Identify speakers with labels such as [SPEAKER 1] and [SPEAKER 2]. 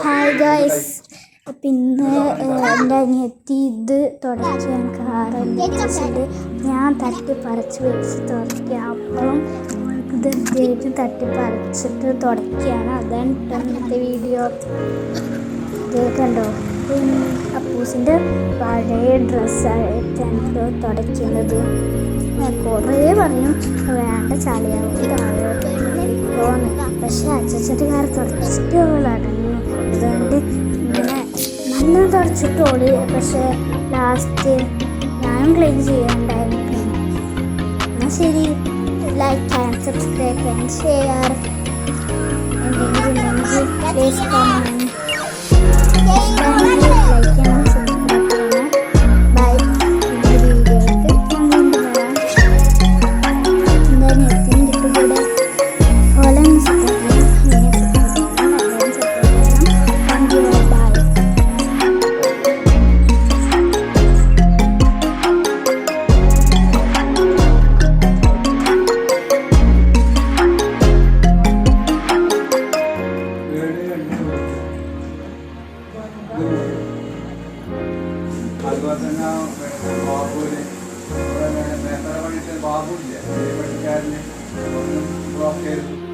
[SPEAKER 1] Hi guys, അപ്പം ഇന്ന് എൻ്റെ അനിയത്തി ഇത് തുടയ്ക്കാൻ കാറുണ്ട്. ഞാൻ തട്ടിപ്പറിച്ച് വെച്ച് തുടയ്ക്കുക. അപ്പം ഇത് തട്ടിപ്പറിച്ചിട്ട് തുടയ്ക്കുകയാണ്. അതാണ് ഇന്നത്തെ വീഡിയോ. ഇത് കണ്ടോ, അപ്പൂസിൻ്റെ പഴയ ഡ്രസ്സായിട്ടാണ് തുടയ്ക്കുന്നത്. കുറേ പറഞ്ഞു വേണ്ട ചളിയാവും താഴോട്ട് ഇപ്പോന്ന്, പക്ഷെ അച്ഛൻ്റെ കാർ തുടച്ചിട്ട് അടങ്ങി. അതുകൊണ്ട് ഇങ്ങനെ നല്ല തുടച്ചിട്ടോളി. പക്ഷെ ലാസ്റ്റ് ഞാനും ക്ലീൻ ചെയ്യാണ്ടായിരുന്നു. എന്നാൽ ശരി, like and subscribe and share. എന്തെങ്കിലും ഉണ്ടെങ്കിൽ പ്ലീസ് കമന്റ്. ലൈക്ക് ചെയ്യണം, സബ്സ്ക്രൈബ് ചെയ്യണം. ബൈ.
[SPEAKER 2] അതുപോലെ തന്നെ ബാബുവിന് നേരത്തെ പണിയിട്ട് ബാബുവില്ലേ പഠിക്കാരന് ഒന്നും ബ്ലോക്ക് ചെയ്തു.